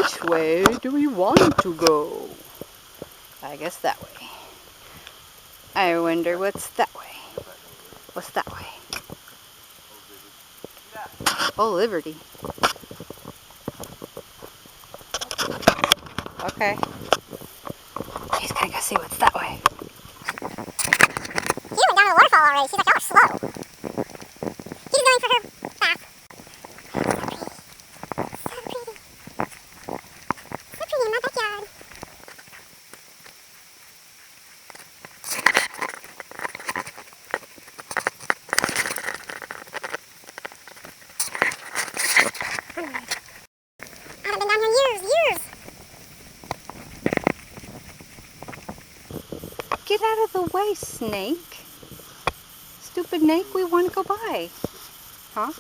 Which way do we want to go? I guess that way. I wonder what's that way. What's that way? Oh, Liberty. Okay. She's gonna go see what's that way. She went down to the waterfall already. She's like, y'all are slow. She's going for her bath. So pretty. So pretty in my backyard. I haven't been down here in years. Get out of the way, snake. Stupid snake, we want to go by. Huh?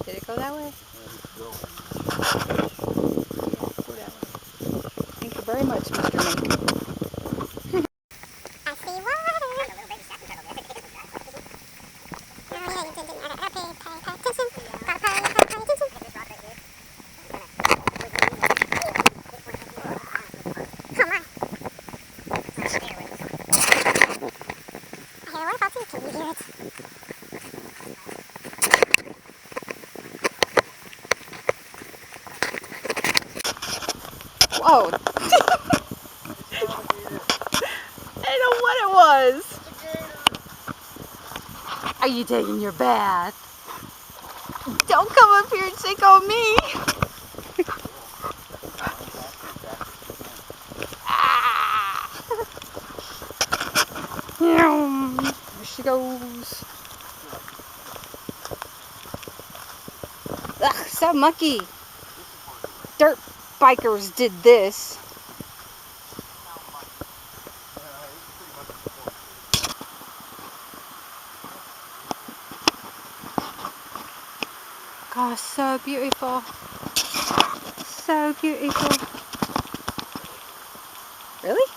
Did it go that way? Thank you very much, Mr. Mink. I see water. Oh yeah, you didn't. Okay, pay attention. Gotta pay attention. Come on. I hear a waterfall too. Can you hear it? Whoa. I know what it was. Are you taking your bath? Don't come up here and shake on me. Ah. There she goes. Ugh, so mucky. Dirt bikers did this. Gosh, so beautiful. So beautiful. Really?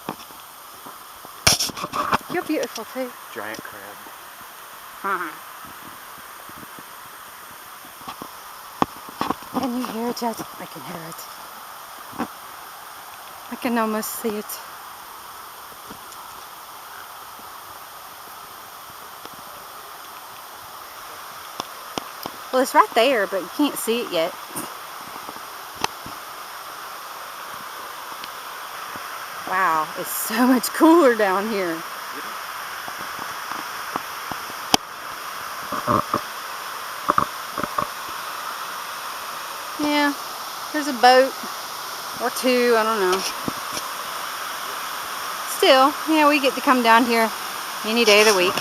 You're beautiful too. Giant crab. Huh. Can you hear it yet? I can hear it. I can almost see it. Well, it's right there, but you can't see it yet. Wow, it's so much cooler down here. Yeah, there's a boat or two, I don't know. Still, yeah, we get to come down here any day of the week.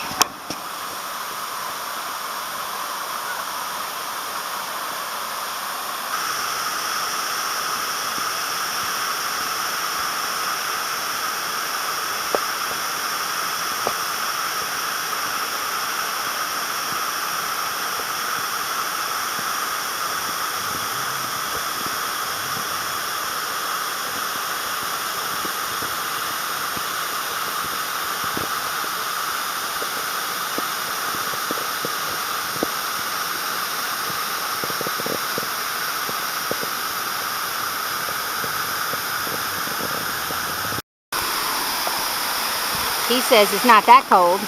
He says it's not that cold.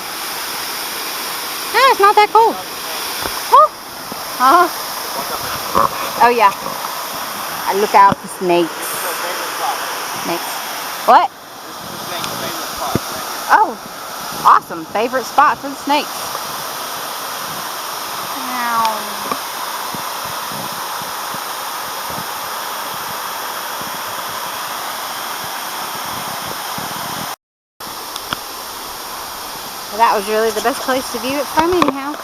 No, it's not that cold. Oh, oh yeah. I look out for snakes. Snakes. What? Oh, awesome. Favorite spot for the snakes. Ow. Well, that was really the best place to view it from anyhow.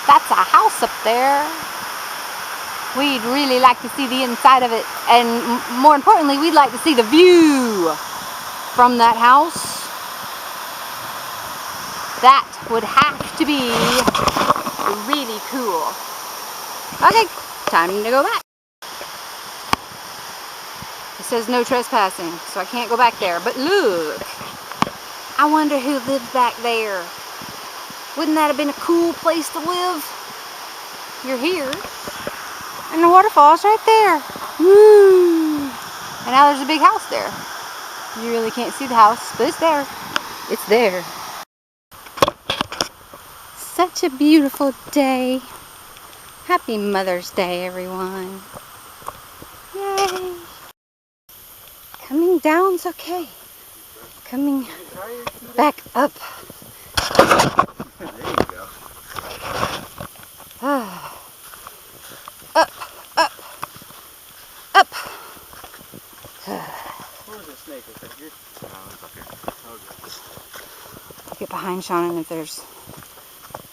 That's a house up there. We'd really like to see the inside of it, and more importantly, we'd like to see the view from that house. That would have to be really cool. Okay, time to go back. It says no trespassing, so I can't go back there. But look, I wonder who lived back there. Wouldn't that have been a cool place to live? You're here, and the waterfall's right there. Woo! And now there's a big house there. You really can't see the house, but it's there. It's there. Such a beautiful day. Happy Mother's Day, everyone. Yay! Coming down's okay. Coming back up. There you go. Up, up, up. Where was the snake? Was that here? No, it's up here. Okay. I'll get behind Shannon if there's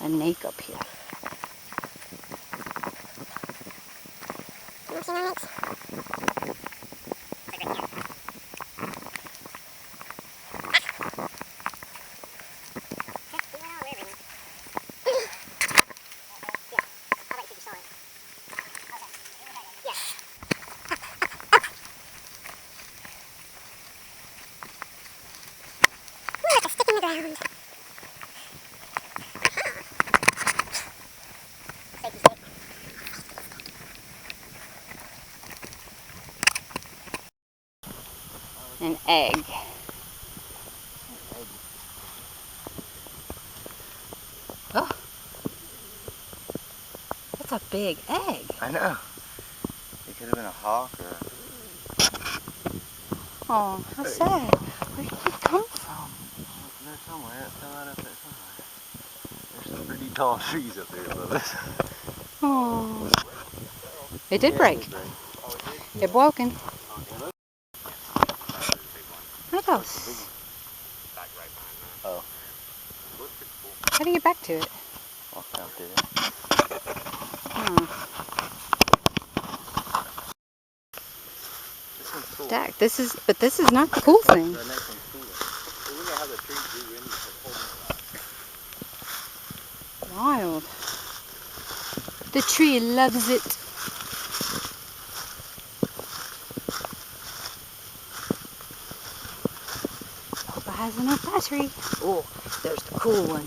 a snake up here. An egg. Oh, that's a big egg. I know. It could have been a hawk or... Oh, how sad. Where did it come from? There's somewhere. It fell out up there somewhere. There's some pretty tall trees up there above us. Oh, it did Yeah, break. it did break. It broken. What else? Oh. How do you get back to it? Walk down through there. This one's cool. Dak, but this is not the cool thing. The next one's cooler. Well, look at how the trees do in the Wild. The tree loves it. Hope it has enough battery. Oh, there's the cool one.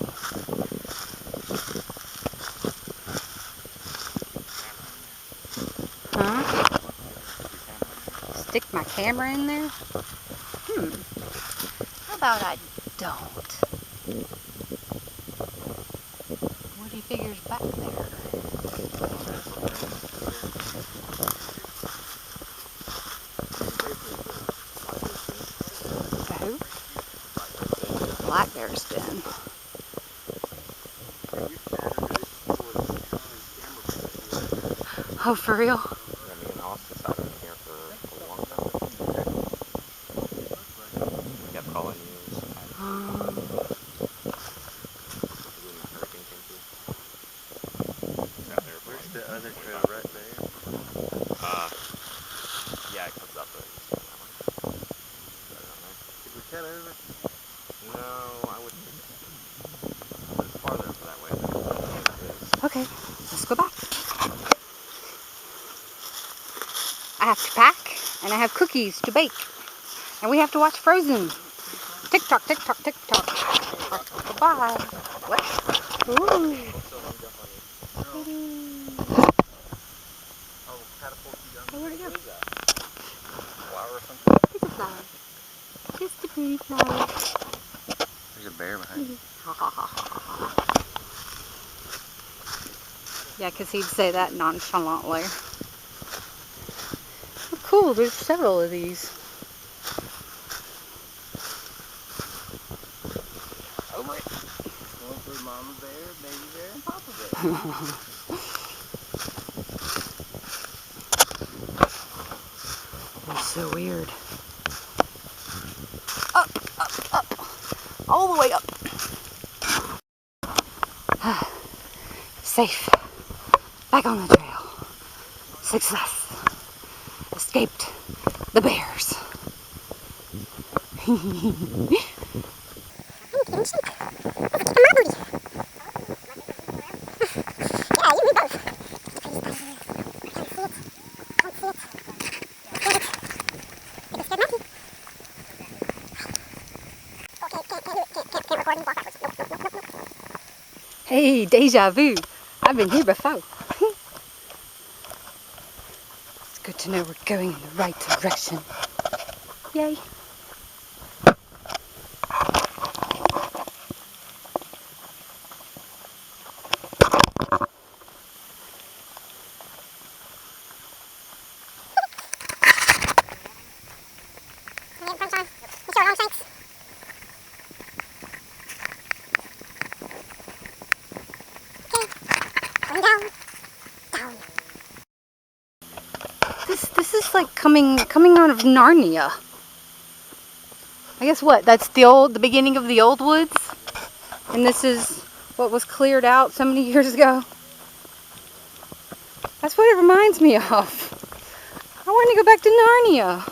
Huh? Stick my camera in there? How about I don't? What do you figure's back there? Who? Black bear's den. Oh, for real? Yeah, me and Austin sat in here for a long time. We kept calling you. Where's the other trail right there? Yeah, it comes up. Did we cut over? No, I wouldn't think so. It's farther up that way than it is. Okay, let's go back. I have to pack, and I have cookies to bake. And we have to watch Frozen. Tick tock, tick tock, tick tock. Bye. What? Ooh. Where'd it go? Flower or something? It's a flower. Just a pretty flower. There's a bear behind you. Ha ha ha ha ha. Yeah, because he'd say that nonchalantly. Oh, cool, there's several of these. Over it. Going for Mama Bear, Baby Bear, and Papa Bear. They're so weird. Up, up, up. All the way up. Safe. Back on the trail. Success. Escaped the bears. Hey, deja vu. I've been here before. It's good to know we're going in the right direction. Yay. This is like coming out of Narnia. I guess what? That's the beginning of the old woods, and this is what was cleared out so many years ago. That's what it reminds me of. I want to go back to Narnia.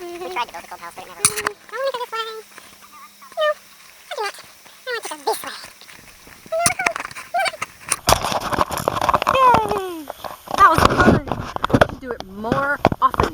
We tried to build a clubhouse, but it never worked. I want to go this way. No, I do not. I want to go this way. Yay! That was fun. We should do it more often.